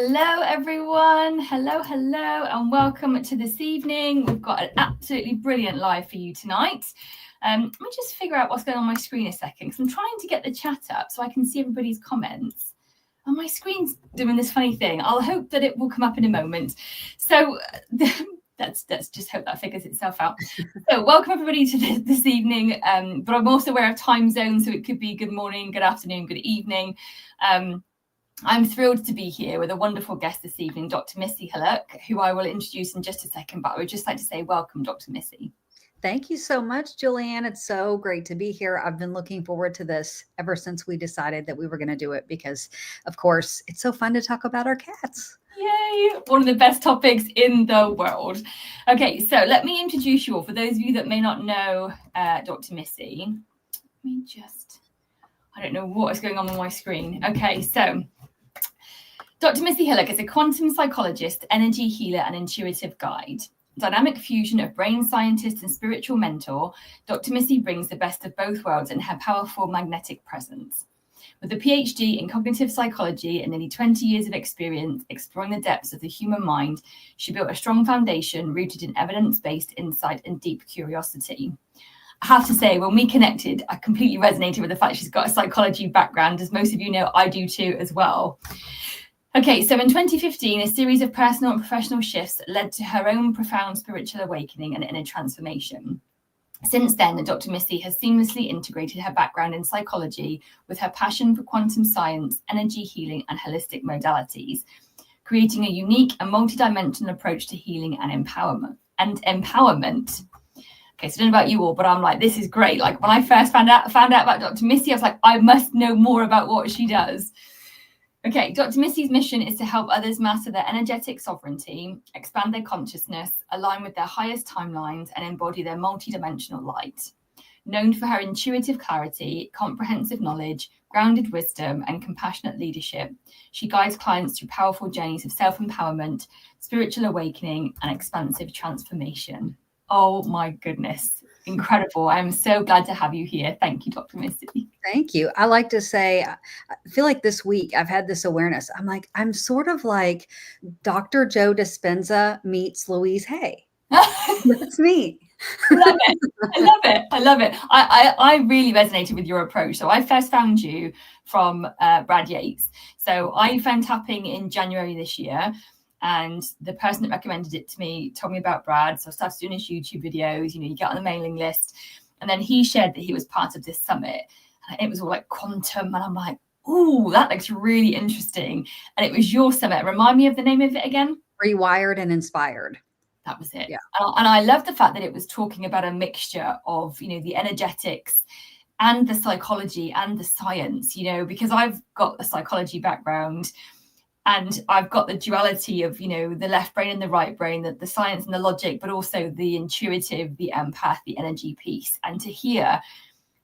Hello, everyone. Hello, and welcome to this evening. We've got an absolutely brilliant live for you tonight. Let me just figure out what's going on my screen a second, because I'm trying to get the chat up so I can see everybody's comments. And my screen's doing this funny thing. I'll hope that it will come up in a moment. So let's just hope that figures itself out. So welcome everybody to this evening. But I'm also aware of time zones, so it could be good morning, good afternoon, good evening. I'm thrilled to be here with a wonderful guest this evening, Dr. Missy Hillock, who I will introduce in just a second, but I would just like to say welcome, Dr. Missy. Thank you so much, Julianne. It's so great to be here. I've been looking forward to this ever since we decided that we were going to do it because, of course, it's so fun to talk about our cats. Yay! One of the best topics in the world. Okay, so let me introduce you all. For those of you that may not know Dr. Missy, let me just, I don't know what is going on my screen. Okay, so Dr. Missy Hillock is a quantum psychologist, energy healer, and intuitive guide. Dynamic fusion of brain scientist and spiritual mentor, Dr. Missy brings the best of both worlds in her powerful magnetic presence. With a PhD in cognitive psychology and nearly 20 years of experience exploring the depths of the human mind, she built a strong foundation rooted in evidence-based insight and deep curiosity. I have to say, when we connected, I completely resonated with the fact she's got a psychology background. As most of you know, I do too as well. Okay, so in 2015, a series of personal and professional shifts led to her own profound spiritual awakening and inner transformation. Since then, Dr. Missy has seamlessly integrated her background in psychology with her passion for quantum science, energy healing, and holistic modalities, creating a unique and multidimensional approach to healing and empowerment. Okay, so I don't know about you all, but I'm like, this is great. Like when I first found out about Dr. Missy, I was like, I must know more about what she does. Okay, Dr. Missy's mission is to help others master their energetic sovereignty, expand their consciousness, align with their highest timelines, and embody their multidimensional light. Known for her intuitive clarity, comprehensive knowledge, grounded wisdom, and compassionate leadership, she guides clients through powerful journeys of self-empowerment, spiritual awakening, and expansive transformation. Oh my goodness. Incredible. I'm so glad to have you here. Thank you, Dr. Missy. Thank you. I like to say, I feel like this week I've had this awareness. I'm sort of like Dr. Joe Dispenza meets Louise Hay. That's me. I love it. I love it. I really resonated with your approach. So I first found you from Brad Yates. So I found tapping in January this year. And the person that recommended it to me told me about Brad. So I started doing his YouTube videos, you get on the mailing list. And then he shared that he was part of this summit. And it was all like quantum. And I'm like, oh, that looks really interesting. And it was your summit. Remind me of the name of it again. Rewired and Inspired. That was it. Yeah. And I love the fact that it was talking about a mixture of, the energetics and the psychology and the science, because I've got a psychology background. And I've got the duality of, the left brain and the right brain, the science and the logic, but also the intuitive, the empath, the energy piece. And to hear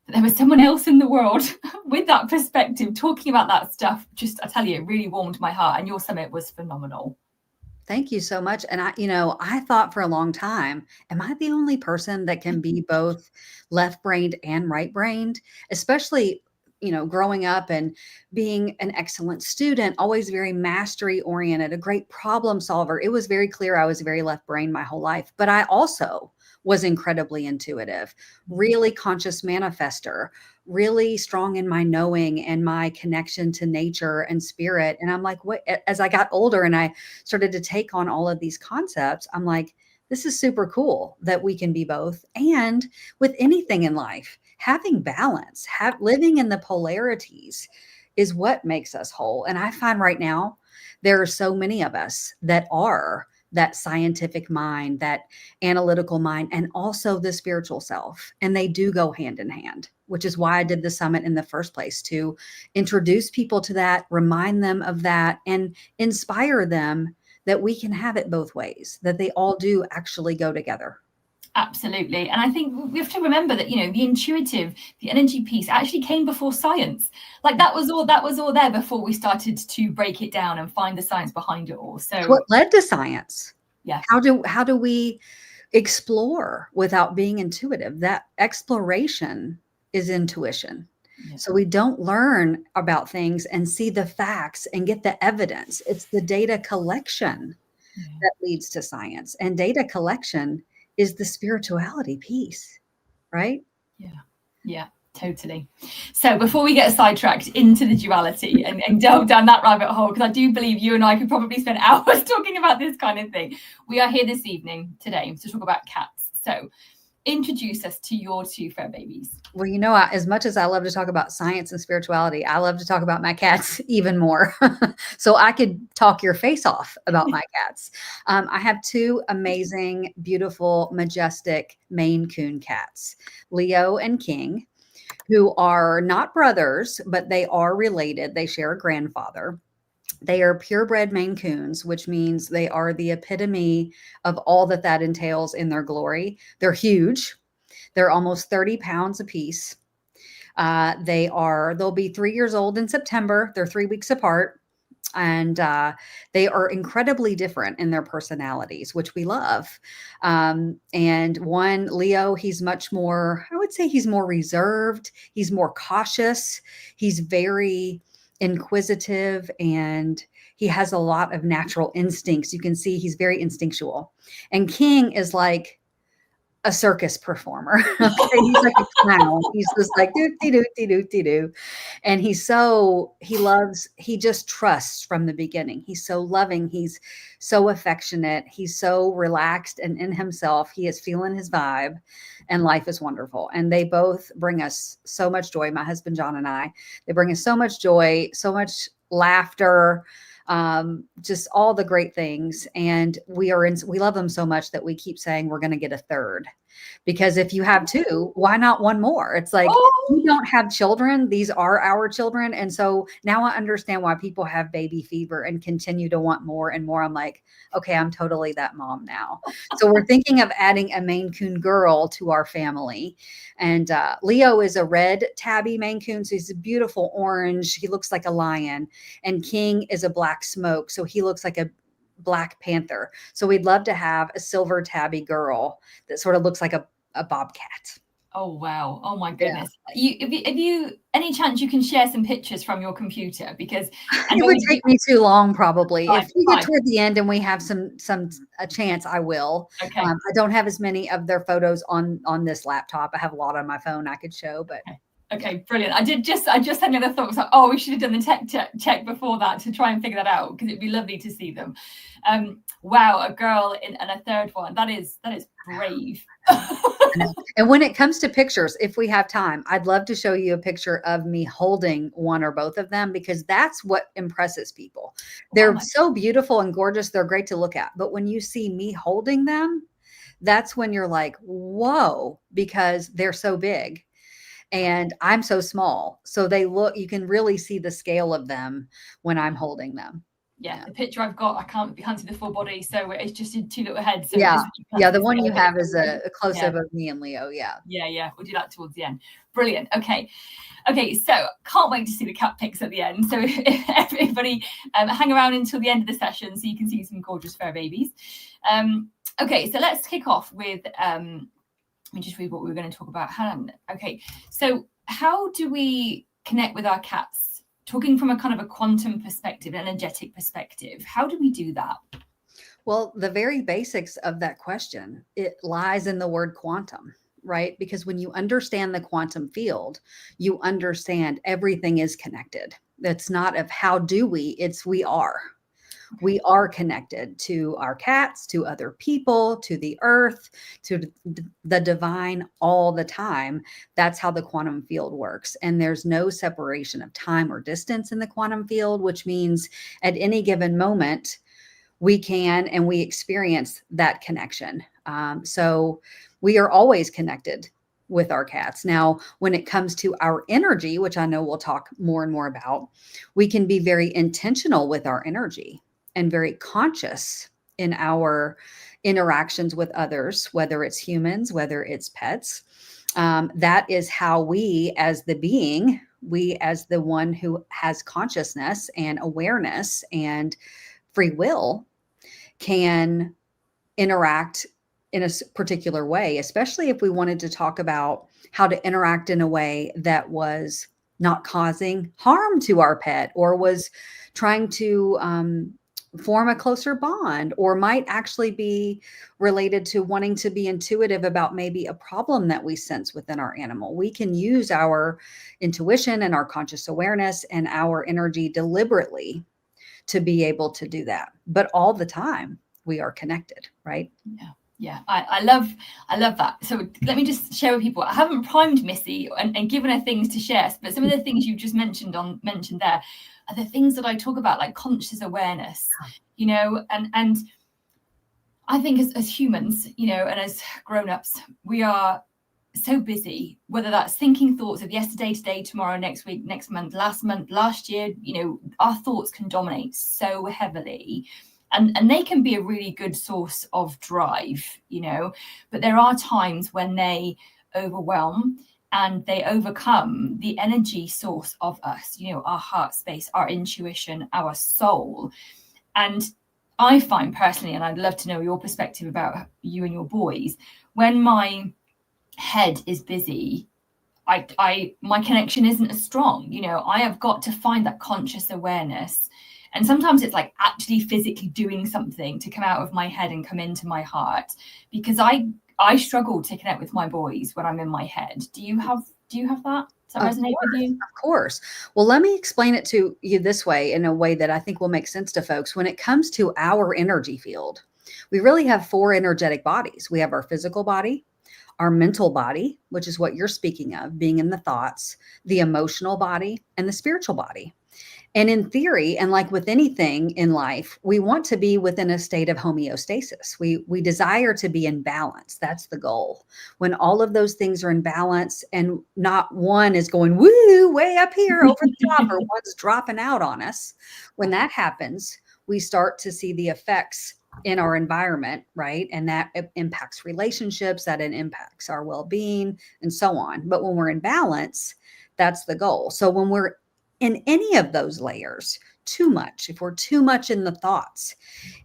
that there was someone else in the world with that perspective talking about that stuff, just, I tell you, it really warmed my heart. And your summit was phenomenal. Thank you so much. And I thought for a long time, am I the only person that can be both left-brained and right-brained, especially growing up and being an excellent student, always very mastery oriented, a great problem solver. It was very clear I was very left brain my whole life, but I also was incredibly intuitive, really conscious manifester, really strong in my knowing and my connection to nature and spirit. And I'm like, what, as I got older and I started to take on all of these concepts, I'm like, this is super cool that we can be both. And with anything in life, having balance, living in the polarities is what makes us whole. And I find right now, there are so many of us that are that scientific mind, that analytical mind, and also the spiritual self. And they do go hand in hand, which is why I did the summit in the first place, to introduce people to that, remind them of that, and inspire them that we can have it both ways, that they all do actually go together. Absolutely. And I think we have to remember that, the intuitive, the energy piece actually came before science. Like that was all there before we started to break it down and find the science behind it all. So what led to science? Yeah. How do we explore without being intuitive? That exploration is intuition. Yeah. So we don't learn about things and see the facts and get the evidence. It's the data collection that leads to science. And data collection is the spirituality piece, right? Yeah. Yeah. Totally. So before we get sidetracked into the duality and delve down that rabbit hole, because I do believe you and I could probably spend hours talking about this kind of thing. We are here this evening today to talk about cats. So introduce us to your two fur babies. Well, as much as I love to talk about science and spirituality, I love to talk about my cats even more. So I could talk your face off about my cats. I have two amazing, beautiful, majestic Maine Coon cats, Leo and King, who are not brothers, but they are related. They share a grandfather. They are purebred Maine Coons, which means they are the epitome of all that entails in their glory. They're huge. They're almost 30 pounds apiece. They'll be 3 years old in September. They're 3 weeks apart. And they are incredibly different in their personalities, which we love. And one, Leo, he's much more, I would say he's more reserved. He's more cautious. He's very inquisitive, and he has a lot of natural instincts. You can see he's very instinctual. And King is like a circus performer. Okay? He's like a clown. He's just like doo-dee-doo-dee-doo-dee-doo. And he just trusts from the beginning. He's so loving. He's so affectionate. He's so relaxed and in himself. He is feeling his vibe, and life is wonderful. And they both bring us so much joy. My husband, John, and I, they bring us so much joy, so much laughter, just all the great things. And we love them so much that we keep saying we're going to get a third, because if you have two, why not one more? It's like, we don't have children. These are our children. And so now I understand why people have baby fever and continue to want more and more. I'm like, okay, I'm totally that mom now. So we're thinking of adding a Maine Coon girl to our family. And Leo is a red tabby Maine Coon. So he's a beautiful orange. He looks like a lion. And King is a black smoke. So he looks like a Black Panther. So we'd love to have a silver tabby girl that sort of looks like a bobcat. Oh, wow. Oh, my goodness. Yeah. If you any chance you can share some pictures from your computer, because it would take me too long, probably. If we get toward the end and we have a chance, I will. Okay. I don't have as many of their photos on this laptop. I have a lot on my phone I could show, but. Okay, brilliant. I just had another thought. So, oh, we should have done the tech check before that to try and figure that out, because it'd be lovely to see them. Wow, a girl and a third one. That is brave. And when it comes to pictures, if we have time, I'd love to show you a picture of me holding one or both of them, because that's what impresses people. They're so beautiful and gorgeous. They're great to look at. But when you see me holding them, that's when you're like, whoa, because they're so big. And I'm so small. So you can really see the scale of them when I'm holding them. Yeah, the picture I've got, I can't see the full body, so it's just in two little heads. So the one you have is a close-up of me and Leo. Yeah, we'll do that towards the end. Brilliant. Okay, so can't wait to see the cat pics at the end. So if everybody hang around until the end of the session so you can see some gorgeous fur babies. Okay, so let's kick off with let me just read what we were going to talk about. Okay, so how do we connect with our cats? Talking from a kind of a quantum perspective, an energetic perspective, how do we do that? Well, the very basics of that question, it lies in the word quantum, right? Because when you understand the quantum field, you understand everything is connected. That's not of how do we, it's we are. We are connected to our cats, to other people, to the earth, to the divine all the time. That's how the quantum field works. And there's no separation of time or distance in the quantum field, which means at any given moment, we can and we experience that connection. So we are always connected with our cats. Now, when it comes to our energy, which I know we'll talk more and more about, we can be very intentional with our energy and very conscious in our interactions with others, whether it's humans, whether it's pets. That is how we, as the being, we as the one who has consciousness and awareness and free will, can interact in a particular way, especially if we wanted to talk about how to interact in a way that was not causing harm to our pet, or was trying to form a closer bond, or might actually be related to wanting to be intuitive about maybe a problem that we sense within our animal. We can use our intuition and our conscious awareness and our energy deliberately to be able to do that. But all the time we are connected, right? Yeah, I love that. So let me just share with people. I haven't primed Missy and given her things to share, but some of the things you just mentioned there are the things that I talk about, like conscious awareness, you know, and I think as humans, you know, and as grown-ups, we are so busy, whether that's thinking thoughts of yesterday, today, tomorrow, next week, next month, last year, you know, our thoughts can dominate so heavily. And they can be a really good source of drive, you know, but there are times when they overwhelm and they overcome the energy source of us, you know, our heart space, our intuition, our soul. And I find personally, and I'd love to know your perspective about you and your boys, when my head is busy, my connection isn't as strong. You know, I have got to find that conscious awareness. And sometimes it's like actually physically doing something to come out of my head and come into my heart, because I struggle to connect with my boys when I'm in my head. Do you have that? Does that resonate with you? Of course. Well, let me explain it to you this way, in a way that I think will make sense to folks. When it comes to our energy field, we really have 4 energetic bodies. We have our physical body, our mental body, which is what you're speaking of, being in the thoughts, the emotional body, and the spiritual body. And in theory, and like with anything in life, we want to be within a state of homeostasis. We desire to be in balance. That's the goal. When all of those things are in balance and not one is going woo way up here over the top, or one's dropping out on us, when that happens, we start to see the effects in our environment, right? And that impacts relationships, that it impacts our well-being, and so on. But when we're in balance, that's the goal. So when we're in any of those layers, too much, if we're too much in the thoughts,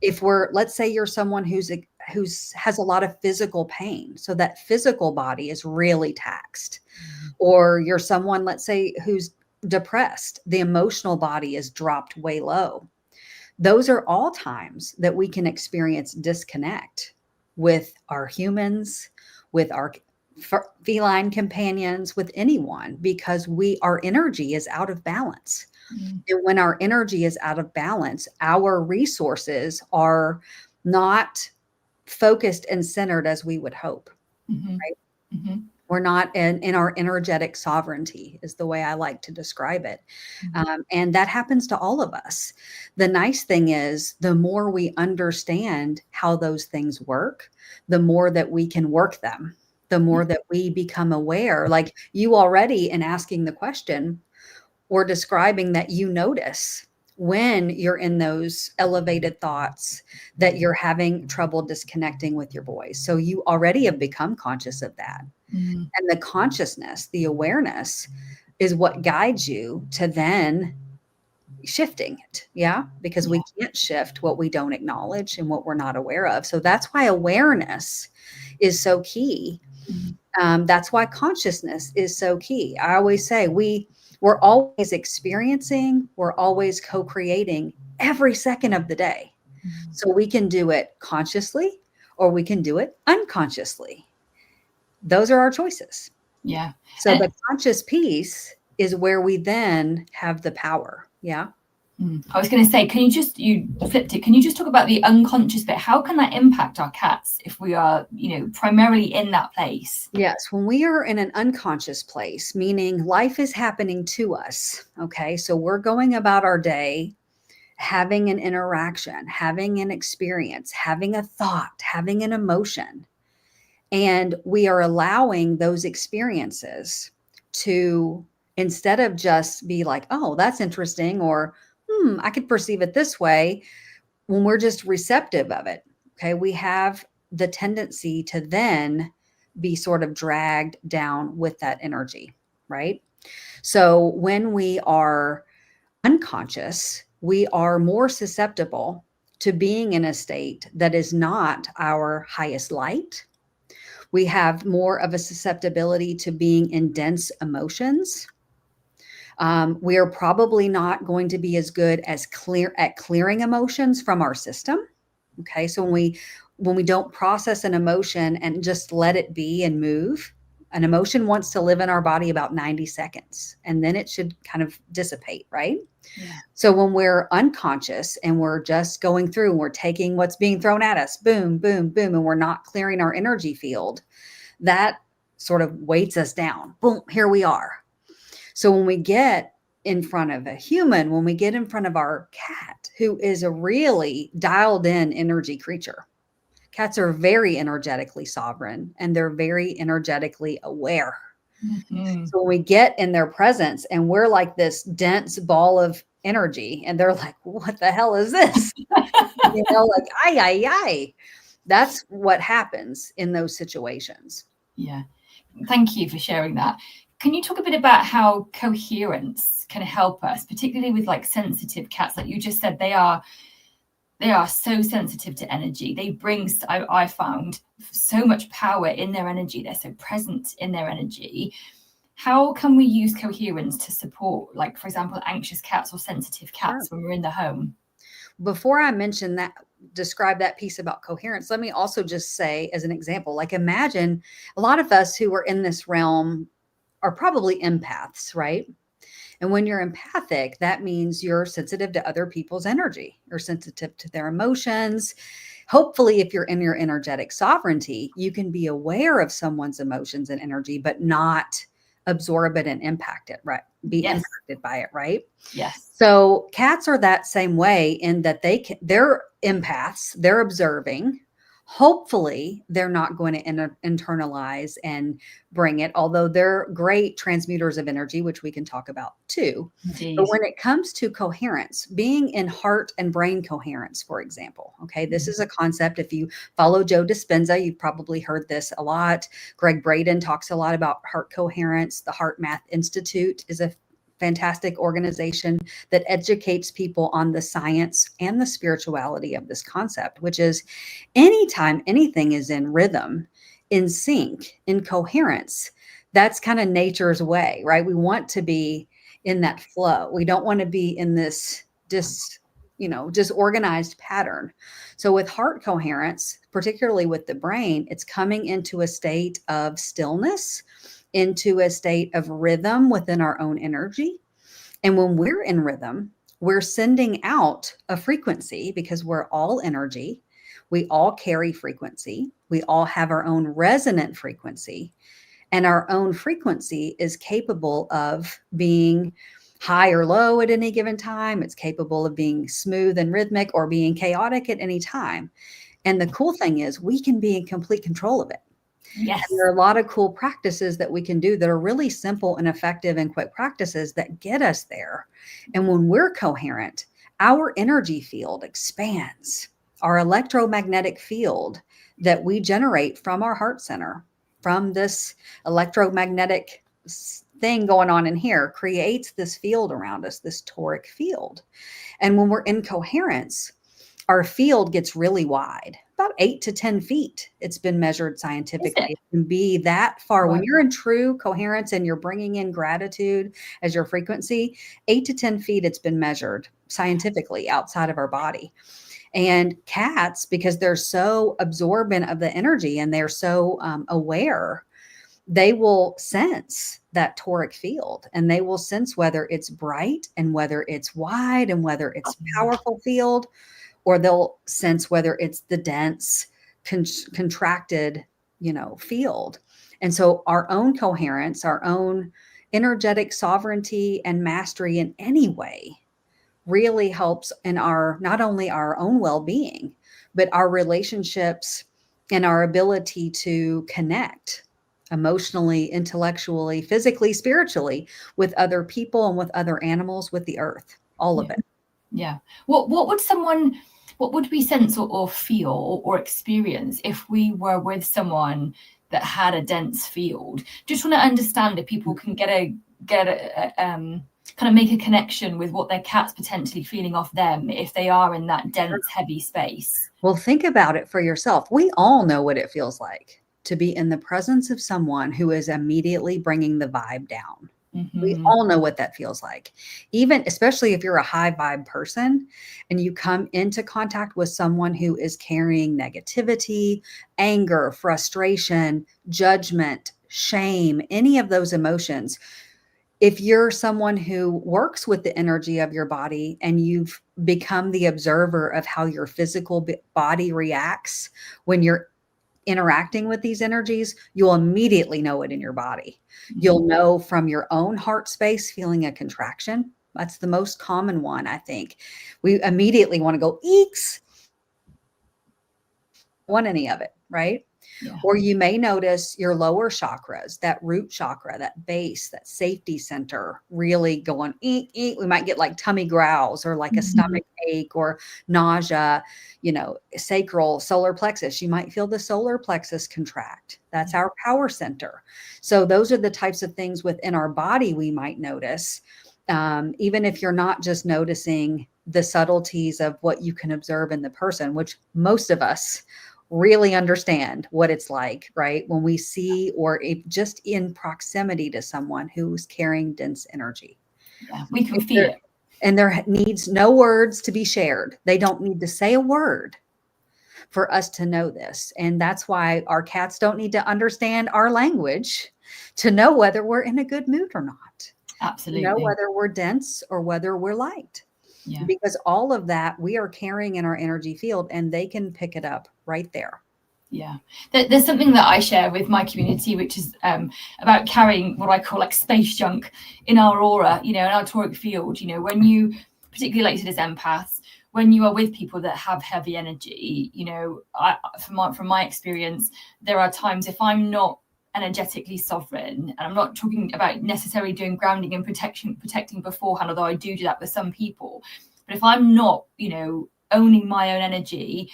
if we're, let's say you're someone who's has a lot of physical pain, so that physical body is really taxed, or you're someone, let's say, who's depressed, the emotional body is dropped way low. Those are all times that we can experience disconnect with our humans, with our feline companions, with anyone, because our energy is out of balance. And when our energy is out of balance, our resources are not focused and centered as we would hope. Right? We're not in our energetic sovereignty, is the way I like to describe it. And that happens to all of us. The nice thing is, the more we understand how those things work, the more that we can work them, the more that we become aware. Like you already, in asking the question or describing that, you notice when you're in those elevated thoughts that you're having trouble disconnecting with your boys. So you already have become conscious of that. And the consciousness, the awareness, is what guides you to then shifting it. Yeah. Because we can't shift what we don't acknowledge and what we're not aware of. So that's why awareness is so key. That's why consciousness is so key. I always say we're always experiencing, we're always co-creating every second of the day. So we can do it consciously or we can do it unconsciously. Those are our choices. Yeah. So the conscious piece is where we then have the power. Yeah. I was going to say, you flipped it. Can you just talk about the unconscious bit? How can that impact our cats if we are, you know, primarily in that place? Yes. When we are in an unconscious place, meaning life is happening to us. Okay. So we're going about our day, having an interaction, having an experience, having a thought, having an emotion. And we are allowing those experiences to, instead of just be like, oh, that's interesting, or I could perceive it this way, when we're just receptive of it, okay, we have the tendency to then be sort of dragged down with that energy, right? So when we are unconscious, we are more susceptible to being in a state that is not our highest light. We have more of a susceptibility to being in dense emotions. We are probably not going to be as good as clearing emotions from our system. Okay, so when we don't process an emotion and just let it be and move, an emotion wants to live in our body about 90 seconds, and then it should kind of dissipate, right? Yeah. So when we're unconscious and we're just going through and we're taking what's being thrown at us, boom, boom, boom, and we're not clearing our energy field, that sort of weights us down. Boom, here we are. So when we get in front of a human, when we get in front of our cat, who is a really dialed in energy creature, cats are very energetically sovereign and they're very energetically aware. Mm-hmm. So when we get in their presence and we're like this dense ball of energy and they're like, what the hell is this? Like, ay, ay, ay. That's what happens in those situations. Yeah. Thank you for sharing that. Can you talk a bit about how coherence can help us, particularly with like sensitive cats? Like you just said, they are so sensitive to energy. They bring, I found, so much power in their energy. They're so present in their energy. How can we use coherence to support, like, for example, anxious cats or sensitive cats when we're in the home? Before I mention that, describe that piece about coherence, let me also just say, as an example, like imagine a lot of us who are in this realm are probably empaths, right? And when you're empathic, that means you're sensitive to other people's energy. You're sensitive to their emotions. Hopefully, if you're in your energetic sovereignty, you can be aware of someone's emotions and energy, but not absorb it and impact it, right? Be impacted by it, right? Yes. So cats are that same way in that they're empaths, they're observing. Hopefully, they're not going to internalize and bring it, although they're great transmuters of energy, which we can talk about too. Indeed. But when it comes to coherence, being in heart and brain coherence, for example, okay, this is a concept. If you follow Joe Dispenza, you've probably heard this a lot. Greg Braden talks a lot about heart coherence. The Heart Math Institute is a fantastic organization that educates people on the science and the spirituality of this concept, which is anytime anything is in rhythm, in sync, in coherence, that's kind of nature's way, right? We want to be in that flow. We don't want to be in this disorganized pattern. So with heart coherence, particularly with the brain, it's coming into a state of stillness, into a state of rhythm within our own energy. And when we're in rhythm, we're sending out a frequency because we're all energy. We all carry frequency. We all have our own resonant frequency. And our own frequency is capable of being high or low at any given time. It's capable of being smooth and rhythmic or being chaotic at any time. And the cool thing is we can be in complete control of it. Yes. And there are a lot of cool practices that we can do that are really simple and effective and quick practices that get us there. And when we're coherent, our energy field expands. Our electromagnetic field that we generate from our heart center, from this electromagnetic thing going on in here, creates this field around us, this toric field. And when we're in coherence, our field gets really wide, about 8 to 10 feet. It's been measured scientifically. It can be that far. Wow. When you're in true coherence and you're bringing in gratitude as your frequency, 8 to 10 feet, it's been measured scientifically outside of our body. And cats, because they're so absorbent of the energy and they're so aware, they will sense that toric field and they will sense whether it's bright and whether it's wide and whether it's powerful field, or they'll sense whether it's the dense, contracted, field. And so our own coherence, our own energetic sovereignty and mastery in any way really helps in not only our own well-being, but our relationships and our ability to connect emotionally, intellectually, physically, spiritually with other people and with other animals, with the earth, all of it. Yeah. What would we sense or feel or experience if we were with someone that had a dense field? Just want to understand if people can get a kind of make a connection with what their cat's potentially feeling off them if they are in that dense, heavy space. Well, think about it for yourself. We all know what it feels like to be in the presence of someone who is immediately bringing the vibe down. We all know what that feels like. Even, especially if you're a high vibe person and you come into contact with someone who is carrying negativity, anger, frustration, judgment, shame, any of those emotions. If you're someone who works with the energy of your body and you've become the observer of how your physical body reacts when you're interacting with these energies, you'll immediately know it in your body. You'll know from your own heart space feeling a contraction. That's the most common one, I think. We immediately want to go, eeks. Want any of it, right? Yeah. Or you may notice your lower chakras, that root chakra, that base, that safety center, really going eek, eek. We might get like tummy growls or like a stomach ache or nausea, sacral, solar plexus. You might feel the solar plexus contract. That's our power center. So those are the types of things within our body we might notice. Even if you're not just noticing the subtleties of what you can observe in the person, which most of us really understand what it's like, right? When we see, or if just in proximity to someone who's carrying dense energy. Yeah, we can feel it. And there needs no words to be shared. They don't need to say a word for us to know this. And that's why our cats don't need to understand our language to know whether we're in a good mood or not. Absolutely. To know whether we're dense or whether we're light. Yeah. Because all of that we are carrying in our energy field and they can pick it up right there. Yeah. There's something that I share with my community, which is about carrying what I call like space junk in our aura, in our toric field. When you, particularly like you said, as empaths, when you are with people that have heavy energy, from my experience, there are times if I'm not energetically sovereign, and I'm not talking about necessarily doing grounding and protecting beforehand, although I do that with some people, but if I'm not, owning my own energy,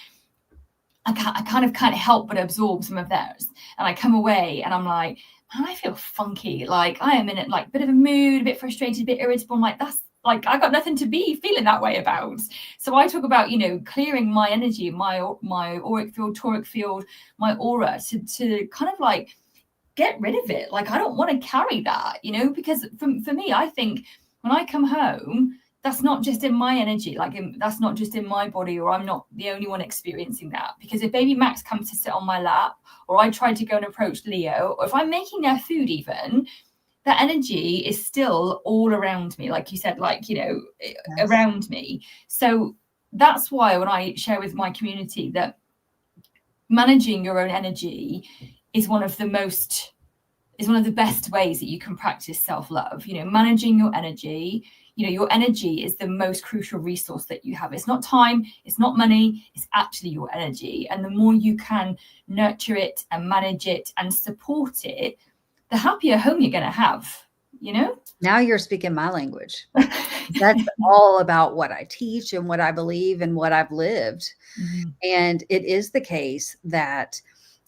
I can't help but absorb some of theirs, and I come away and I'm like, man, I feel funky, like I am in it, like a bit of a mood, a bit frustrated, a bit irritable. I'm like, that's like, I got nothing to be feeling that way about. So I talk about, clearing my energy, my auric field, toric field, my aura to kind of like get rid of it. Like, I don't want to carry that, because for me, I think when I come home, that's not just in my energy, that's not just in my body, or I'm not the only one experiencing that. Because if baby Max comes to sit on my lap, or I try to go and approach Leo, or if I'm making their food even, that energy is still all around me, like you said, yes. Around me. So that's why when I share with my community that managing your own energy is one of the best ways that you can practice self-love. Managing your energy. Your energy is the most crucial resource that you have. It's not time, it's not money, it's actually your energy. And the more you can nurture it and manage it and support it, the happier home you're going to have, Now you're speaking my language. That's all about what I teach and what I believe and what I've lived. Mm-hmm. And it is the case that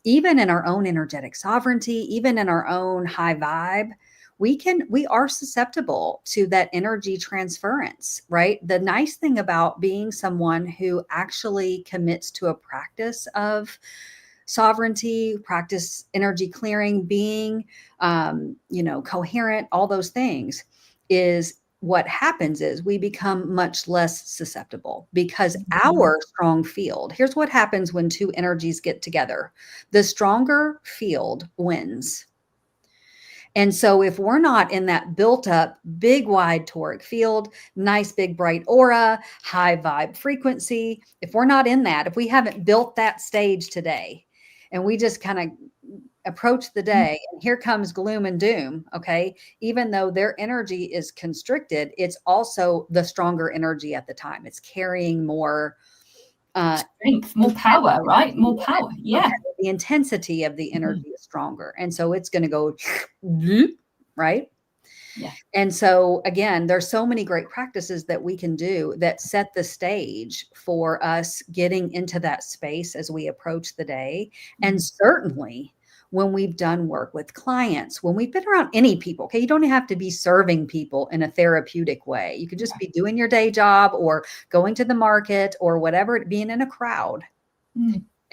even in our own energetic sovereignty, even in our own high vibe, we are susceptible to that energy transference, right? The nice thing about being someone who actually commits to a practice of sovereignty, practice energy clearing, being, coherent, all those things, is what happens is we become much less susceptible because our strong field, here's what happens when two energies get together. The stronger field wins. And so if we're not in that built up, big, wide toric field, nice, big, bright aura, high vibe frequency, if we're not in that, if we haven't built that stage today, and we just kind of approach the day and here comes gloom and doom, okay, even though their energy is constricted, it's also the stronger energy at the time. It's carrying more strength, more power, right? More power. Yeah. Okay. The intensity of the energy is stronger. And so it's going to go, right? Yeah. And so again, there's so many great practices that we can do that set the stage for us getting into that space as we approach the day. And certainly when we've done work with clients, when we've been around any people, okay, you don't have to be serving people in a therapeutic way. You could just be doing your day job or going to the market or whatever, being in a crowd.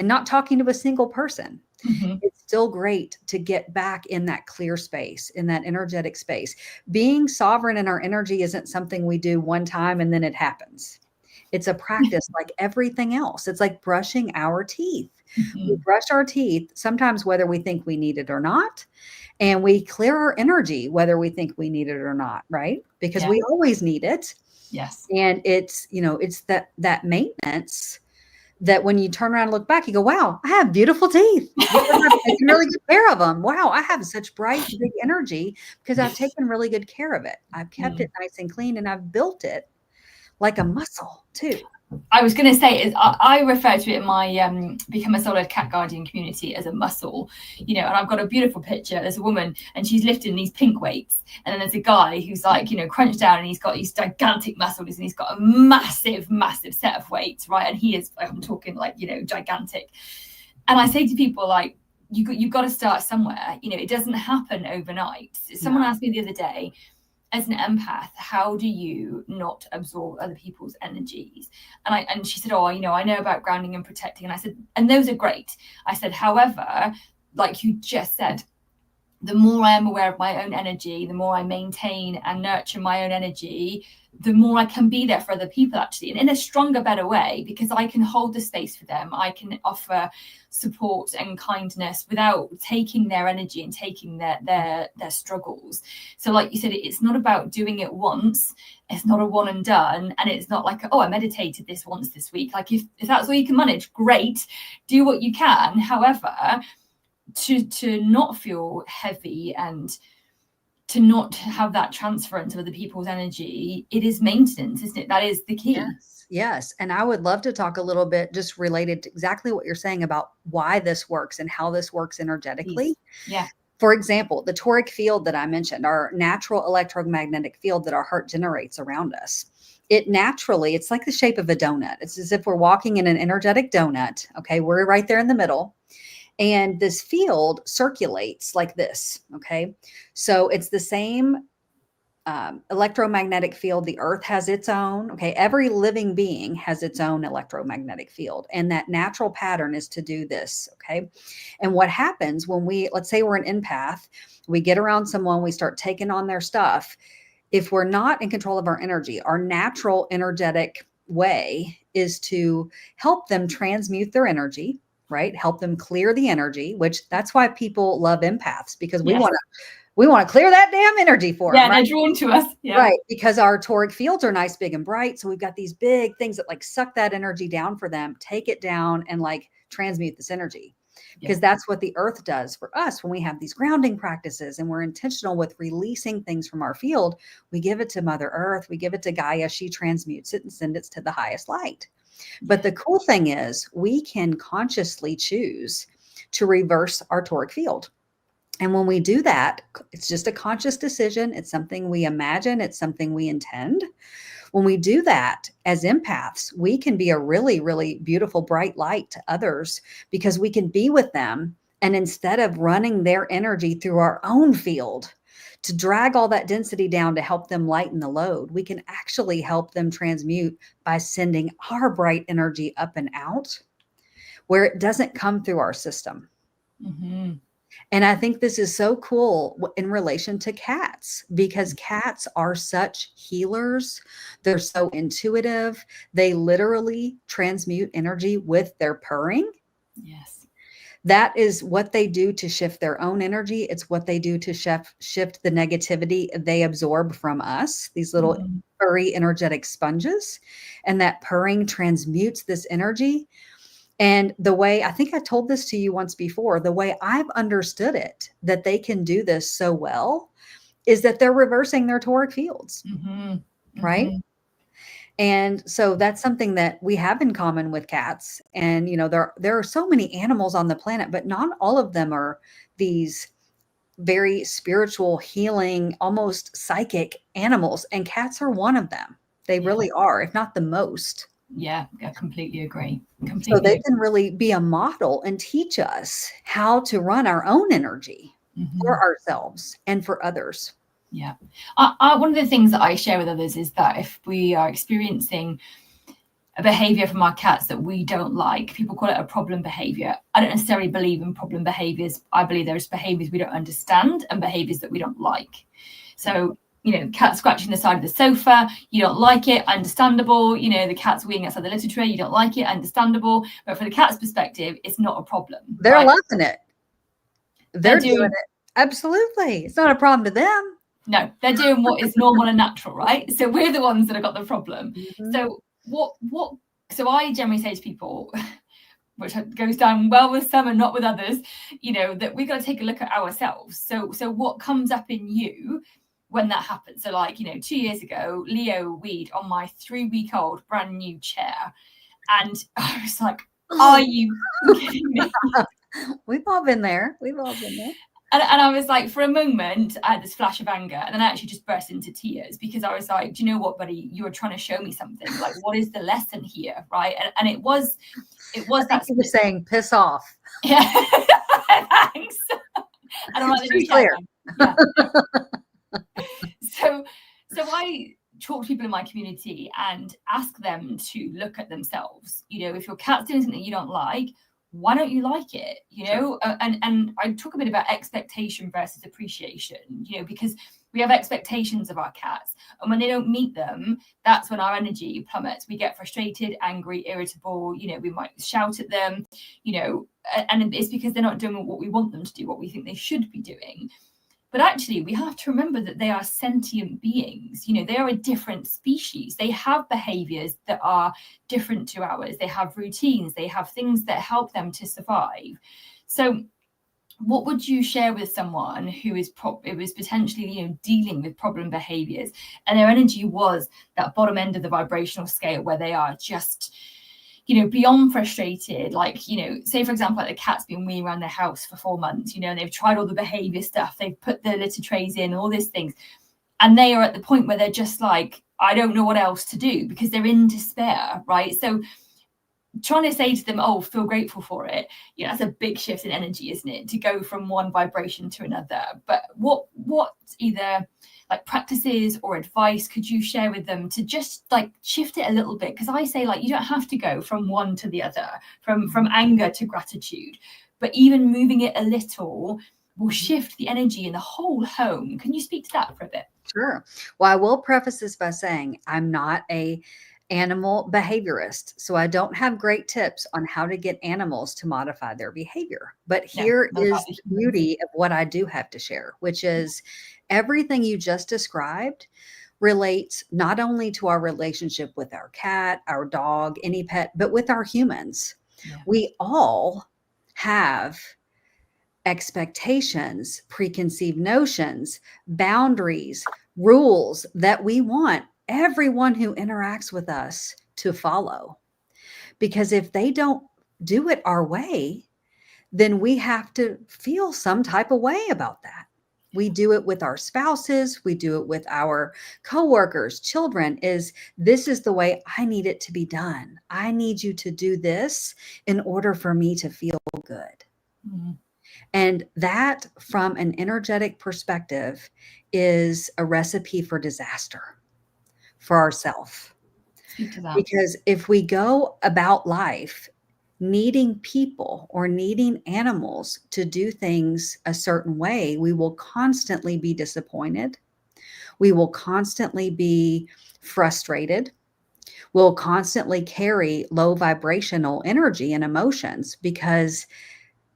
and not talking to a single person, Mm-hmm. it's still great to get back in that clear space, in that energetic space. Being sovereign in our energy isn't something we do one time and then it happens. It's a practice like everything else. It's like brushing our teeth. We Mm-hmm. brush our teeth sometimes whether we think we need it or not. And we clear our energy whether we think we need it or not, right? Because Yeah. we always need it. Yes. And it's, it's that maintenance that when you turn around and look back, you go, wow, I have beautiful teeth because I've taken really good care of them. Wow, I have such bright, big energy because I've taken really good care of it. I've kept it nice and clean and I've built it like a muscle too. I was going to say is I refer to it in my Become a Solid Cat Guardian community as a muscle, and I've got a beautiful picture. There's a woman and she's lifting these pink weights, and then there's a guy who's like, crunched down, and he's got these gigantic muscles, and he's got a massive set of weights, right? And he is, I'm talking like, gigantic. And I say to people like, you've got to start somewhere. It doesn't happen overnight. Someone asked me the other day, as an empath, how do you not absorb other people's energies? And she said, I know about grounding and protecting. And I said, and those are great. I said, however, like you just said, the more I am aware of my own energy, the more I maintain and nurture my own energy, the more I can be there for other people, actually, and in a stronger, better way, because I can hold the space for them. I can offer support and kindness without taking their energy and taking their struggles. So like you said, it's not about doing it once. It's not a one and done. And it's not like, I meditated this once this week. Like if that's all you can manage, great, do what you can. However, to not feel heavy and to not have that transference of other people's energy, it is maintenance, isn't it? That is the key. Yes. And I would love to talk a little bit just related to exactly what you're saying about why this works and how this works energetically. Yeah. For example, the toric field that I mentioned, our natural electromagnetic field that our heart generates around us. It's like the shape of a donut. It's as if we're walking in an energetic donut. Okay. We're right there in the middle. And this field circulates like this. Okay. So it's the same electromagnetic field. The earth has its own. Okay. Every living being has its own electromagnetic field. And that natural pattern is to do this. Okay. And what happens when let's say we're an empath, we get around someone, we start taking on their stuff. If we're not in control of our energy, our natural energetic way is to help them transmute their energy, right? Help them clear the energy, which that's why people love empaths, because we want to clear that damn energy for them. Yeah, right? They're drawn to us. Yeah. Right. Because our toric fields are nice, big and bright. So we've got these big things that like suck that energy down for them, take it down and like transmute this energy. Because that's what the earth does for us when we have these grounding practices and we're intentional with releasing things from our field. We give it to Mother Earth. We give it to Gaia. She transmutes it and sends it to the highest light. But the cool thing is we can consciously choose to reverse our toric field. And when we do that, it's just a conscious decision. It's something we imagine. It's something we intend. When we do that as empaths, we can be a really, really beautiful, bright light to others because we can be with them. And instead of running their energy through our own field to drag all that density down to help them lighten the load, we can actually help them transmute by sending our bright energy up and out where it doesn't come through our system. Mm-hmm. And I think this is so cool in relation to cats because cats are such healers. They're so intuitive. They literally transmute energy with their purring. Yes. That is what they do to shift their own energy. It's what they do to shift the negativity they absorb from us, these little furry energetic sponges. And that purring transmutes this energy. And the way, I think I told this to you once before, the way I've understood it, that they can do this so well, is that they're reversing their toric fields, right? And so that's something that we have in common with cats. And, there are so many animals on the planet, but not all of them are these very spiritual, healing, almost psychic animals. And cats are one of them. They really are, if not the most. Yeah, I completely agree. So they can really be a model and teach us how to run our own energy for ourselves and for others. Yeah. One of the things that I share with others is that if we are experiencing a behavior from our cats that we don't like. People call it a problem behavior. I don't necessarily believe in problem behaviors. I believe there's behaviors we don't understand and behaviors that we don't like. So, you know, cat scratching the side of the sofa, you don't like it, understandable. You know, the cat's weeing outside the litter tray, you don't like it, understandable. But from the cat's perspective, it's not a problem. They're right? loving it. They're doing it. Absolutely. It's not a problem to them. No, they're doing what is normal and natural, right? So we're the ones that have got the problem. Mm-hmm. So so I generally say to people, which goes down well with some and not with others, you know, that we've got to take a look at ourselves. So what comes up in you when that happens? So, like, you know, 2 years ago, Leo weed on my 3-week-old brand new chair. And I was like, are you kidding me? We've all been there. We've all been there. And I was like, for a moment, I had this flash of anger, and then I actually just burst into tears because I was like, do you know what, buddy? You were trying to show me something. Like, what is the lesson here, right? And it was that you were saying, piss off. Yeah, thanks. I don't like the new clear. Yeah. So I talk to people in my community and ask them to look at themselves. You know, if your cat's doing something you don't like, why don't you like it? You know, and I talk a bit about expectation versus appreciation, you know, because we have expectations of our cats, and when they don't meet them, that's when our energy plummets. We get frustrated, angry, irritable, you know, we might shout at them, you know, and it's because they're not doing what we want them to do, what we think they should be doing. But actually, we have to remember that they are sentient beings. You know, they are a different species. They have behaviors that are different to ours. They have routines. They have things that help them to survive. So what would you share with someone who is potentially, you know, dealing with problem behaviors, and their energy was that bottom end of the vibrational scale where they are just, you know, beyond frustrated? Like, you know, say for example, like the cat's been weeing around their house for 4 months, you know, and they've tried all the behavior stuff, they've put the litter trays in, all these things, and they are at the point where they're just like, I don't know what else to do, because they're in despair, right? So trying to say to them, oh, feel grateful for it, you know, that's a big shift in energy, isn't it, to go from one vibration to another. But what either like practices or advice could you share with them to just like shift it a little bit? Because I say, like, you don't have to go from one to the other, from anger to gratitude, but even moving it a little will shift the energy in the whole home. Can you speak to that for a bit? Sure. Well, I will preface this by saying I'm not a animal behaviorist, so I don't have great tips on how to get animals to modify their behavior. But here is the beauty of what I do have to share, which is everything you just described relates not only to our relationship with our cat, our dog, any pet, but with our humans. Yeah. We all have expectations, preconceived notions, boundaries, rules that we want everyone who interacts with us to follow. Because if they don't do it our way, then we have to feel some type of way about that. We do it with our spouses, we do it with our coworkers, children. This is the way I need it to be done. I need you to do this in order for me to feel good. Mm-hmm. And that, from an energetic perspective, is a recipe for disaster for ourselves. Because if we go about life needing people or needing animals to do things a certain way, we will constantly be disappointed. We will constantly be frustrated. We'll constantly carry low vibrational energy and emotions because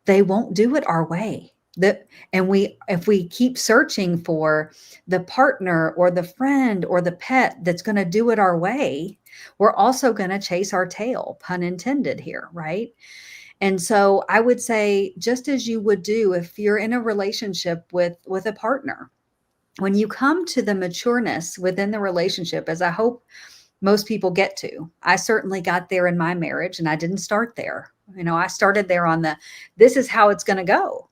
they won't do it our way. If we keep searching for the partner or the friend or the pet that's going to do it our way, we're also going to chase our tail, pun intended here, right? And so I would say, just as you would do if you're in a relationship with a partner, when you come to the matureness within the relationship, as I hope most people get to, I certainly got there in my marriage, and I didn't start there. You know, I started there on this is how it's going to go.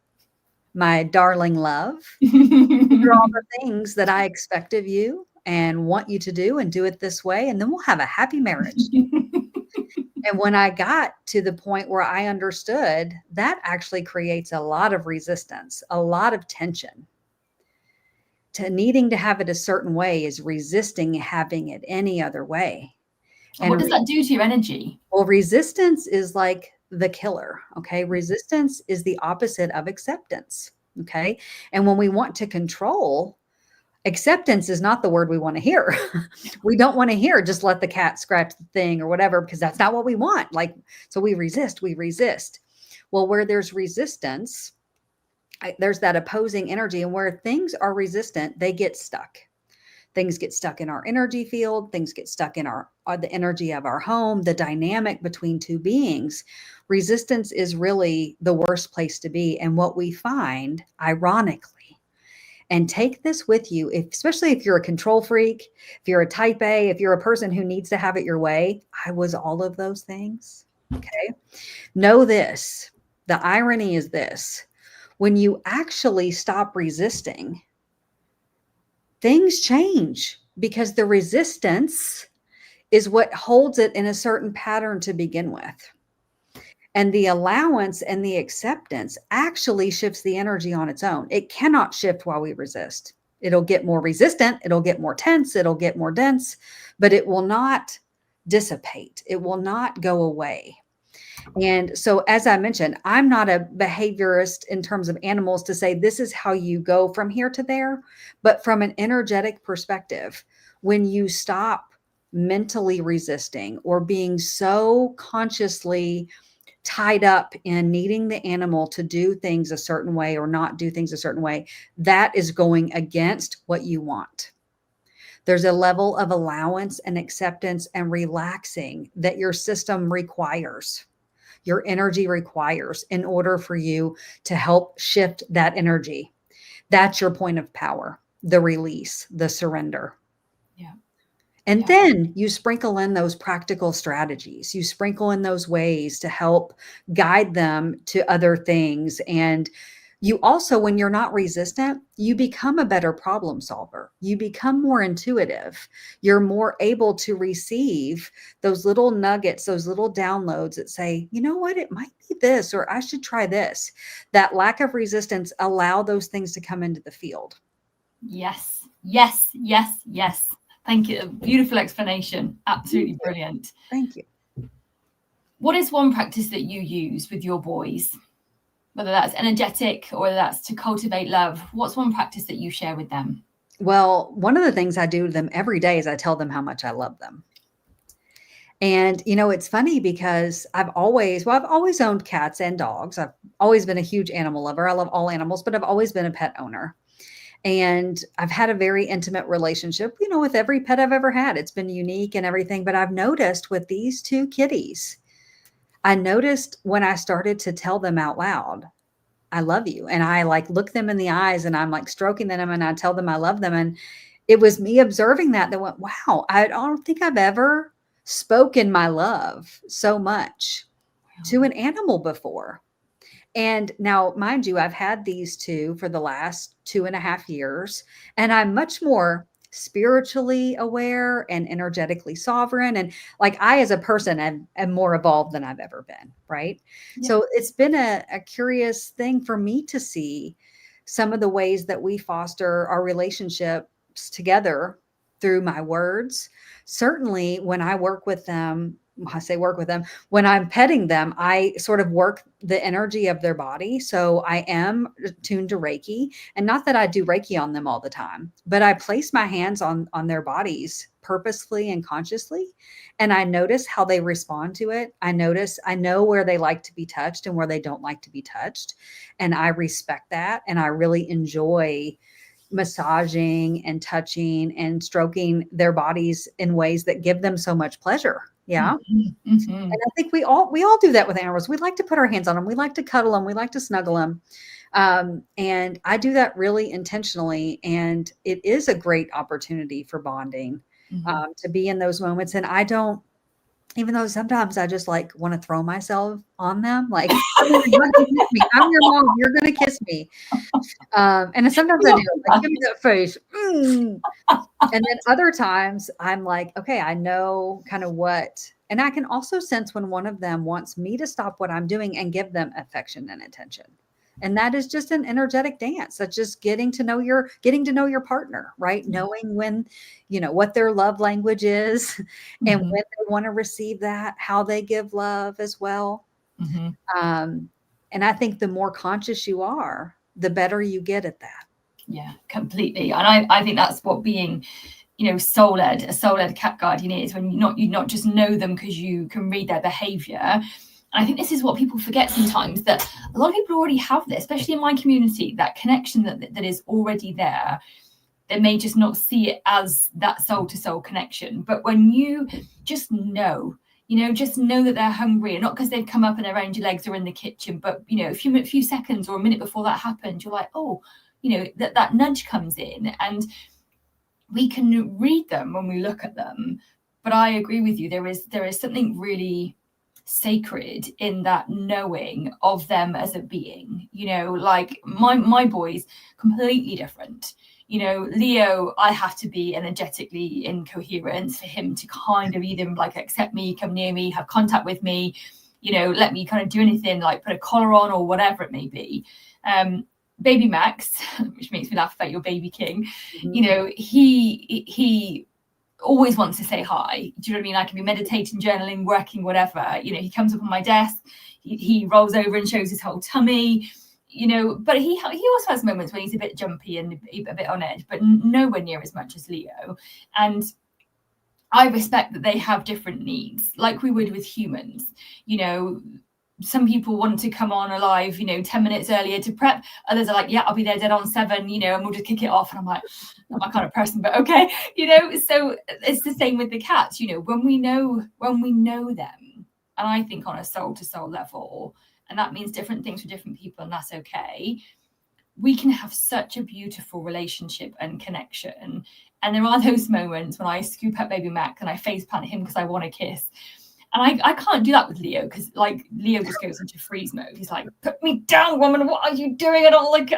My darling love, these are all the things that I expect of you and want you to do, and do it this way, and then we'll have a happy marriage. And when I got to the point where I understood, that actually creates a lot of resistance, a lot of tension. To needing to have it a certain way is resisting having it any other way. And what does that do to your energy? Well, resistance is like the killer. Okay. Resistance is the opposite of acceptance. Okay. And when we want to control, acceptance is not the word we want to hear. We don't want to hear just let the cat scratch the thing or whatever, because that's not what we want. Like, so we resist. Well, where there's resistance, there's that opposing energy. And where things are resistant, they get stuck. Things get stuck in our energy field. Things get stuck in the energy of our home, the dynamic between two beings. Resistance is really the worst place to be. And what we find, ironically, and take this with you, especially if you're a control freak, if you're a type A, if you're a person who needs to have it your way, I was all of those things. Okay. Know this. The irony is this: when you actually stop resisting, things change, because the resistance is what holds it in a certain pattern to begin with. And the allowance and the acceptance actually shifts the energy on its own. It cannot shift while we resist. It'll get more resistant. It'll get more tense. It'll get more dense, but it will not dissipate. It will not go away. And so, as I mentioned, I'm not a behaviorist in terms of animals to say this is how you go from here to there, but from an energetic perspective, when you stop mentally resisting or being so consciously tied up in needing the animal to do things a certain way or not do things a certain way, that is going against what you want. There's a level of allowance and acceptance and relaxing that your system requires. Your energy requires in order for you to help shift that energy. That's your point of power, the release, the surrender. Yeah. And then you sprinkle in those practical strategies. You sprinkle in those ways to help guide them to other things. And you also, when you're not resistant, you become a better problem solver. You become more intuitive. You're more able to receive those little nuggets, those little downloads that say, you know what, it might be this, or I should try this. That lack of resistance allow those things to come into the field. Yes, yes, yes, yes. Thank you. Beautiful explanation. Absolutely brilliant. Thank you. What is one practice that you use with your boys? Whether that's energetic or whether that's to cultivate love, what's one practice that you share with them? Well, one of the things I do to them every day is I tell them how much I love them. And, you know, it's funny because I've always owned cats and dogs. I've always been a huge animal lover. I love all animals, but I've always been a pet owner. And I've had a very intimate relationship, you know, with every pet I've ever had. It's been unique and everything. But I've noticed with these two kitties, I noticed when I started to tell them out loud, I love you. And I like look them in the eyes and I'm like stroking them and I tell them I love them. And it was me observing that went, wow, I don't think I've ever spoken my love so much to an animal before. And now, mind you, I've had these two for the last 2.5 years, and I'm much more spiritually aware and energetically sovereign. And like I, as a person, am more evolved than I've ever been. Right. Yeah. So it's been a curious thing for me to see some of the ways that we foster our relationships together through my words. Certainly when I work with them, I say work with them, when I'm petting them, I sort of work the energy of their body. So I am tuned to Reiki, and not that I do Reiki on them all the time, but I place my hands on their bodies purposefully and consciously. And I notice how they respond to it. I know where they like to be touched and where they don't like to be touched. And I respect that. And I really enjoy massaging and touching and stroking their bodies in ways that give them so much pleasure. Yeah. Mm-hmm. And I think we all do that with animals. We like to put our hands on them. We like to cuddle them. We like to snuggle them. And I do that really intentionally. And it is a great opportunity for bonding, to be in those moments. And I don't, even though sometimes I just like want to throw myself on them, like, I'm your mom, you're going to kiss me. And sometimes I do, like, give me that face. And then other times I'm like, okay, I know kind of what, and I can also sense when one of them wants me to stop what I'm doing and give them affection and attention. And that is just an energetic dance. That's just getting to know your partner, right? Knowing when, what their love language is and Mm-hmm. when they want to receive that, how they give love as well. Mm-hmm. And I think the more conscious you are, the better you get at that. Yeah, completely. And I think that's what being, a soul-led cat guardian is, when you not just know them because you can read their behavior. I think this is what people forget sometimes, that a lot of people already have this, especially in my community, that connection that is already there. They may just not see it as that soul-to-soul connection. But when you just know, just know that they're hungry, and not because they've come up and around your legs or in the kitchen, but, a few seconds or a minute before that happened, you're like, oh, that nudge comes in, and we can read them when we look at them. But I agree with you. There is something really sacred in that knowing of them as a being. Like my boys, completely different. Leo, I have to be energetically in coherence for him to kind of either like accept me, come near me, have contact with me, let me kind of do anything, like put a collar on or whatever it may be. Baby Max, which makes me laugh about your baby king, he always wants to say hi. Do you know what I mean? I can be meditating, journaling, working, whatever. He comes up on my desk, he rolls over and shows his whole tummy, but he also has moments when he's a bit jumpy and a bit on edge, but nowhere near as much as Leo. And I respect that they have different needs, like we would with humans. Some people want to come on alive, 10 minutes earlier to prep. Others are like, yeah, I'll be there dead on 7, and we'll just kick it off. And I'm like, not my kind of person, but okay, so it's the same with the cats, when we know them, and I think on a soul to soul level, and that means different things for different people, and that's okay. We can have such a beautiful relationship and connection. And there are those moments when I scoop up baby Mac and I face plant him because I want a kiss. And I can't do that with Leo, because like Leo just goes into freeze mode. He's like, put me down, woman. What are you doing? I don't like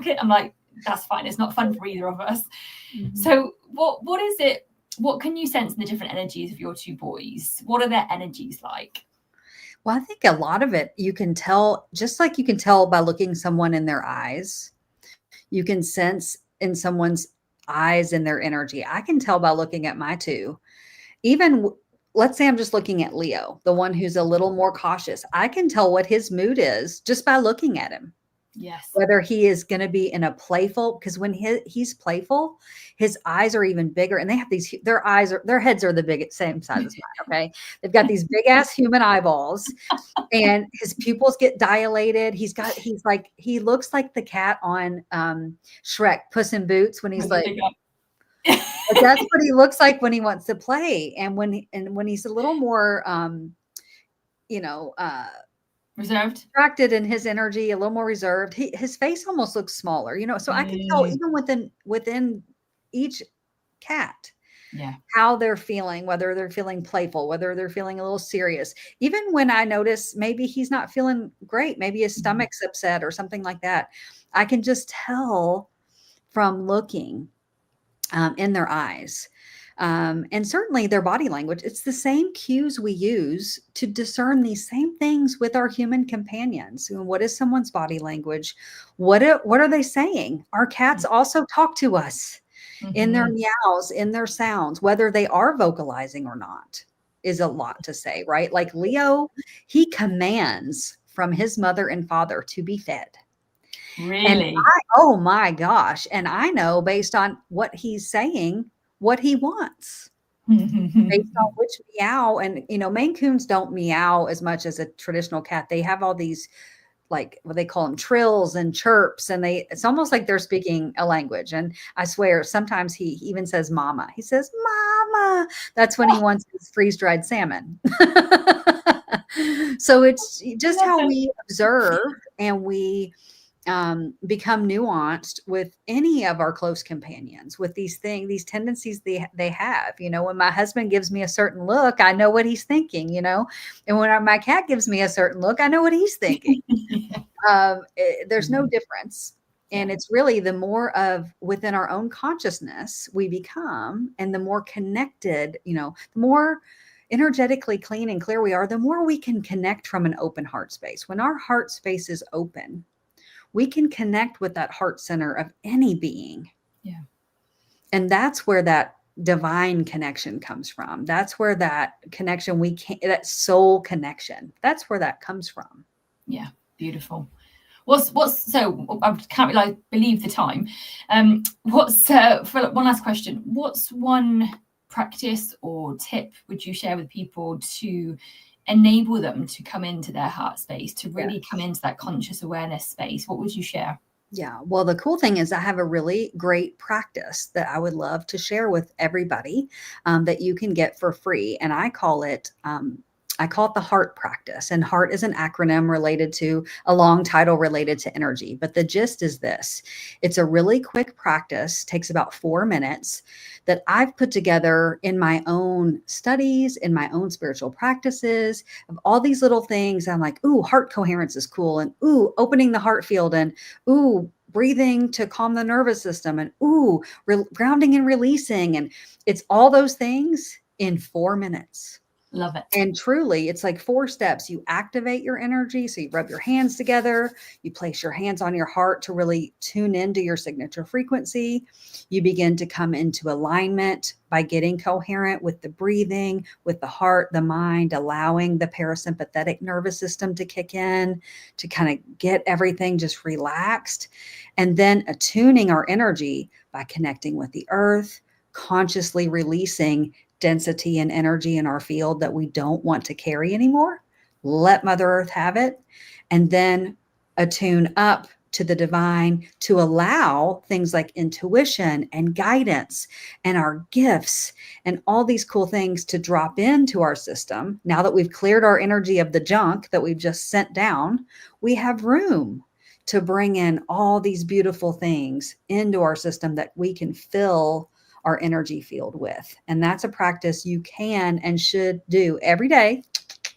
it. I'm like, that's fine. It's not fun for either of us. Mm-hmm. So what is it? What can you sense in the different energies of your two boys? What are their energies like? Well, I think a lot of it you can tell, just like you can tell by looking someone in their eyes. You can sense in someone's eyes and their energy. I can tell by looking at my two. Even let's say I'm just looking at Leo, the one who's a little more cautious. I can tell what his mood is just by looking at him. Yes. Whether he is going to be in a playful, because when he's playful, his eyes are even bigger, and they have their heads are the biggest, same size as mine. Okay. They've got these big ass human eyeballs, and his pupils get dilated. He looks like the cat on Shrek, Puss in Boots, when he's like, but that's what he looks like when he wants to play. And when he's a little more, reserved, distracted in his energy, a little more reserved, his face almost looks smaller, so I can tell even within each cat, how they're feeling, whether they're feeling playful, whether they're feeling a little serious. Even when I notice maybe he's not feeling great, maybe his stomach's upset or something like that, I can just tell from looking in their eyes. And certainly their body language. It's the same cues we use to discern these same things with our human companions. What is someone's body language? What are they saying? Our cats also talk to us in their meows, in their sounds, whether they are vocalizing or not is a lot to say, right? Like Leo, he commands from his mother and father to be fed. Really? Oh my gosh. And I know based on what he's saying, what he wants based on which meow. And, Maine Coons don't meow as much as a traditional cat. They have all these, like, what they call them, trills and chirps. And it's almost like they're speaking a language. And I swear, sometimes he even says mama. He says, mama. That's when he wants his freeze-dried salmon. So it's just how we observe and we become nuanced with any of our close companions, with these tendencies they have. When my husband gives me a certain look, I know what he's thinking, and when my cat gives me a certain look, I know what he's thinking. There's no difference. And it's really the more of within our own consciousness we become, and the more connected, the more energetically clean and clear we are, the more we can connect from an open heart space. When our heart space is open, we can connect with that heart center of any being. Yeah. And that's where that divine connection comes from. That's where that connection, that soul connection, that's where that comes from. Yeah. Beautiful. So I can't believe the time. For one last question, what's one practice or tip would you share with people to enable them to come into their heart space, to really come into that conscious awareness space? What would you share? Yeah. Well, the cool thing is I have a really great practice that I would love to share with everybody, that you can get for free. And I call it the heart practice. And heart is an acronym related to a long title related to energy. But the gist is this: it's a really quick practice, takes about 4 minutes, that I've put together in my own studies, in my own spiritual practices, of all these little things. I'm like, ooh, heart coherence is cool. And ooh, opening the heart field, and ooh, breathing to calm the nervous system, and ooh, grounding and releasing. And it's all those things in 4 minutes. Love it. And truly, it's like 4 steps. You activate your energy. So you rub your hands together. You place your hands on your heart to really tune into your signature frequency. You begin to come into alignment by getting coherent with the breathing, with the heart, the mind, allowing the parasympathetic nervous system to kick in, to kind of get everything just relaxed. And then attuning our energy by connecting with the earth, consciously releasing density and energy in our field that we don't want to carry anymore. Let Mother Earth have it. And then attune up to the divine, to allow things like intuition and guidance and our gifts and all these cool things to drop into our system. Now that we've cleared our energy of the junk that we've just sent down, we have room to bring in all these beautiful things into our system that we can fill our energy field with. And that's a practice you can and should do every day,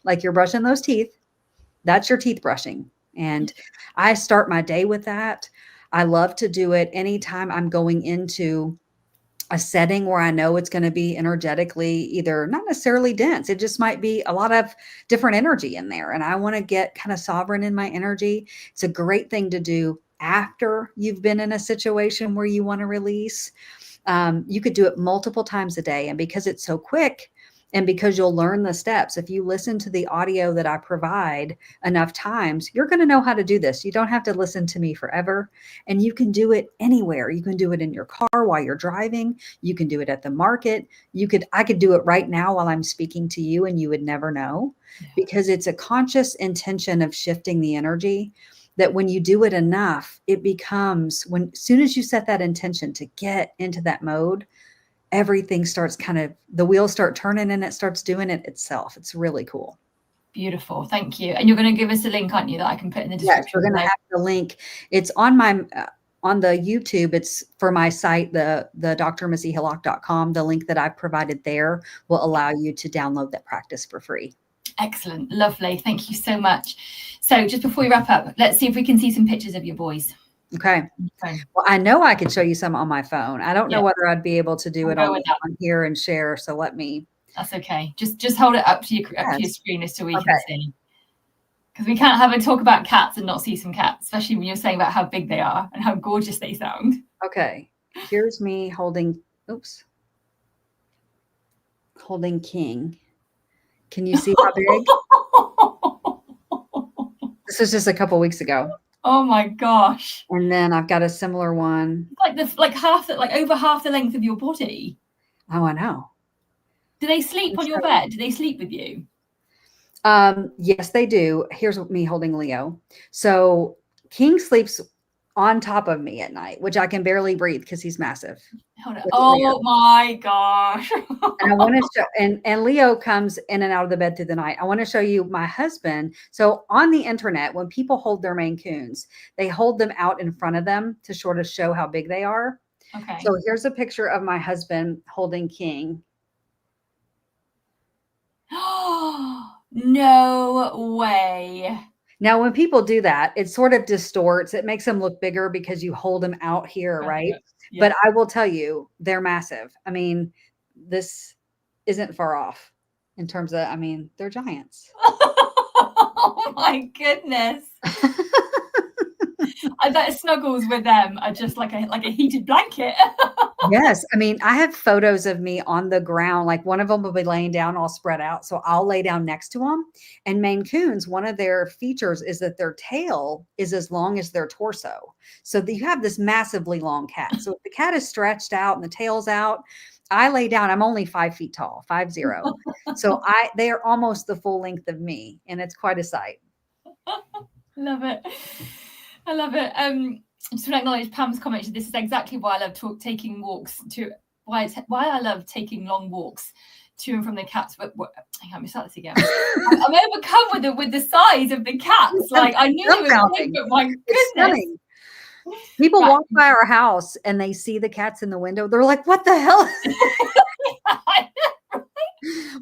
like you're brushing those teeth. That's your teeth brushing. And I start my day with that. I love to do it anytime I'm going into a setting where I know it's going to be energetically either not necessarily dense. It just might be a lot of different energy in there. And I want to get kind of sovereign in my energy. It's a great thing to do after you've been in a situation where you want to release. You could do it multiple times a day. And because it's so quick, and because you'll learn the steps, if you listen to the audio that I provide enough times, you're going to know how to do this. You don't have to listen to me forever. And you can do it anywhere. You can do it in your car while you're driving. You can do it at the market. I could do it right now while I'm speaking to you, and you would never know, because it's a conscious intention of shifting the energy. That when you do it enough, it becomes, as soon as you set that intention to get into that mode, everything starts the wheels start turning and it starts doing it itself. It's really cool. Beautiful. Thank you. And you're going to give us a link, aren't you, that I can put in the description? Yes, we're going to have the link. It's on on the YouTube. It's for my site, the drmissyhillock.com. The link that I've provided there will allow you to download that practice for free. Excellent. Lovely. Thank you so much. So just before we wrap up, let's see if we can see some pictures of your boys. Okay. Well, I know I could show you some on my phone. I don't know whether I'd be able to do it on here and share. So let me. That's okay. Just hold it up to your screen as to we can see. Because we can't have a talk about cats and not see some cats, especially when you're saying about how big they are and how gorgeous they sound. Okay. Here's me holding King. Can you see how big? This was just a couple weeks ago. Oh my gosh. And then I've got a similar one. Like over half the length of your body. Oh, I know. Do they sleep on your bed? Do they sleep with you? Yes, they do. Here's me holding Leo. So King sleeps on top of me at night, which I can barely breathe because he's massive. Oh my gosh. And I want to show, and Leo comes in and out of the bed through the night. I want to show you my husband. So on the internet, when people hold their Maine Coons, they hold them out in front of them to sort of show how big they are. Okay. So here's a picture of my husband holding King. No way. Now, when people do that, it sort of distorts. It makes them look bigger because you hold them out here, right? Yeah. But I will tell you, they're massive. I mean, this isn't far off in terms of, they're giants. Oh my goodness. I bet snuggles with them are just like a heated blanket. Yes. I mean, I have photos of me on the ground. Like one of them will be laying down all spread out. So I'll lay down next to them. And Maine Coons, one of their features is that their tail is as long as their torso. So that you have this massively long cat. So if the cat is stretched out and the tail's out, I lay down. I'm only 5 feet tall, 5'0". So they are almost the full length of me. And it's quite a sight. Love it. I love it. I just want to acknowledge Pam's comment. This is exactly why I love taking walks why I love taking long walks to and from the cats. Hang on, let me start this again. I'm overcome with the size of the cats. Like I knew they were big, but my goodness. People walk by our house and they see the cats in the window. They're like, "What the hell?"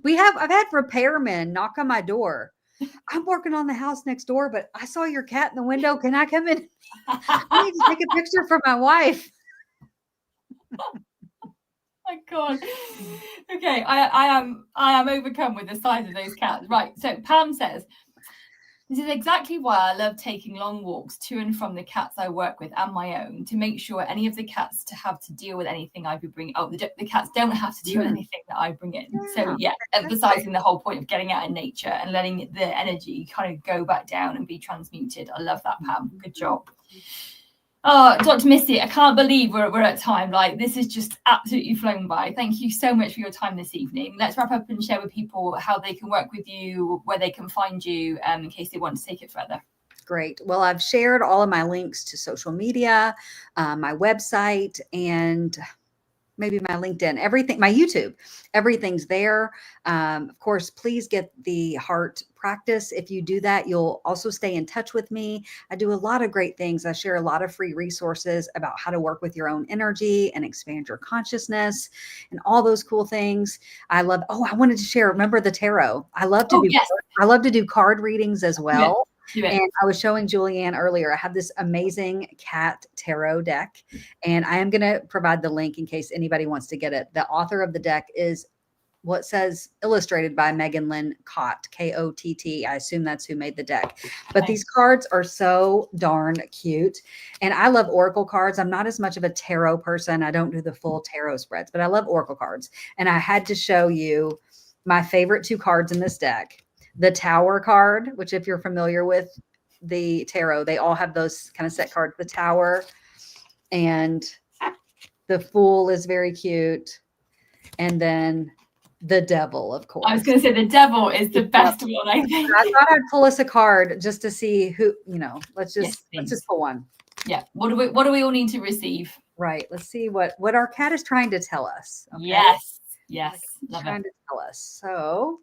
I've had repairmen knock on my door. I'm working on the house next door, but I saw your cat in the window. Can I come in? I need to take a picture for my wife. My God. Okay, I am overcome with the size of those cats. Right. So Pam says, this is exactly why I love taking long walks to and from the cats I work with and my own, to make sure any of the cats to have to deal with anything I be bringing. Oh, the cats don't have to deal with anything that I bring in. So yeah, emphasizing the whole point of getting out in nature and letting the energy kind of go back down and be transmuted. I love that, Pam. Good job. Oh, Dr. Missy, I can't believe we're at time. Like, this is just absolutely flown by. Thank you so much for your time this evening. Let's wrap up and share with people how they can work with you, where they can find you, in case they want to take it further. Great. Well, I've shared all of my links to social media, my website, and maybe my LinkedIn, everything, my YouTube, everything's there. Of course, please get the heart practice. If you do that, you'll also stay in touch with me. I do a lot of great things. I share a lot of free resources about how to work with your own energy and expand your consciousness and all those cool things. I wanted to share, remember the tarot. I love to do card readings as well. And I was showing Julianne earlier, I have this amazing cat tarot deck, and I am going to provide the link in case anybody wants to get it. The author of the deck is what says illustrated by Megan Lynn Kott, Kott. I assume that's who made the deck. But these cards are so darn cute. And I love oracle cards. I'm not as much of a tarot person. I don't do the full tarot spreads, but I love oracle cards. And I had to show you my favorite 2 cards in this deck. The Tower card, which if you're familiar with the tarot, they all have those kind of set cards. The Tower and the Fool is very cute. And then the Devil, of course. I was going to say the Devil is the best one, I think. I thought I'd pull us a card just to see who, let's just pull one. Yeah. What do we all need to receive? Right. Let's see what our cat is trying to tell us. Okay? Yes. Love trying it. to tell us. So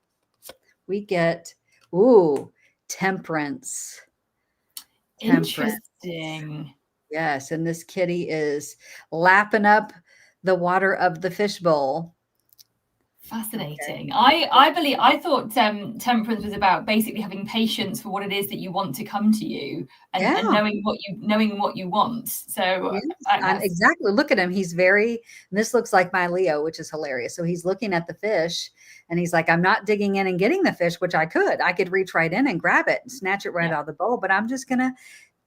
we get, temperance. Interesting. Yes. And this kitty is lapping up the water of the fishbowl. Fascinating. Okay. I thought temperance was about basically having patience for what it is that you want to come to you and knowing what you want. So yes, exactly. Look at him. He's this looks like my Leo, which is hilarious. So he's looking at the fish and he's like, I'm not digging in and getting the fish, which I could reach right in and grab it and snatch it right out of the bowl, but I'm just going to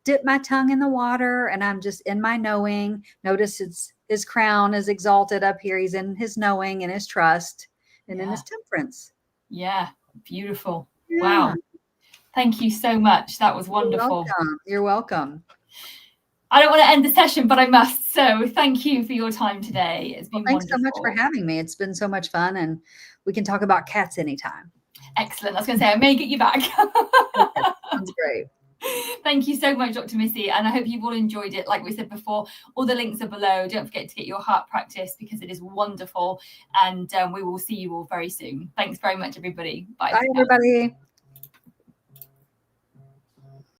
dip my tongue in the water and I'm just in my knowing. Notice his crown is exalted up here. He's in his knowing and his trust and in his temperance. Yeah. Beautiful. Yeah. Wow. Thank you so much. That was wonderful. You're welcome. I don't want to end the session, but I must. So thank you for your time today. It's been thanks so much for having me. It's been so much fun and we can talk about cats anytime. Excellent. I was going to say, I may get you back. That's great. Thank you so much, Dr. Missy. And I hope you've all enjoyed it. Like we said before, all the links are below. Don't forget to get your heart practice because it is wonderful. And we will see you all very soon. Thanks very much, everybody. Bye. Bye, everybody.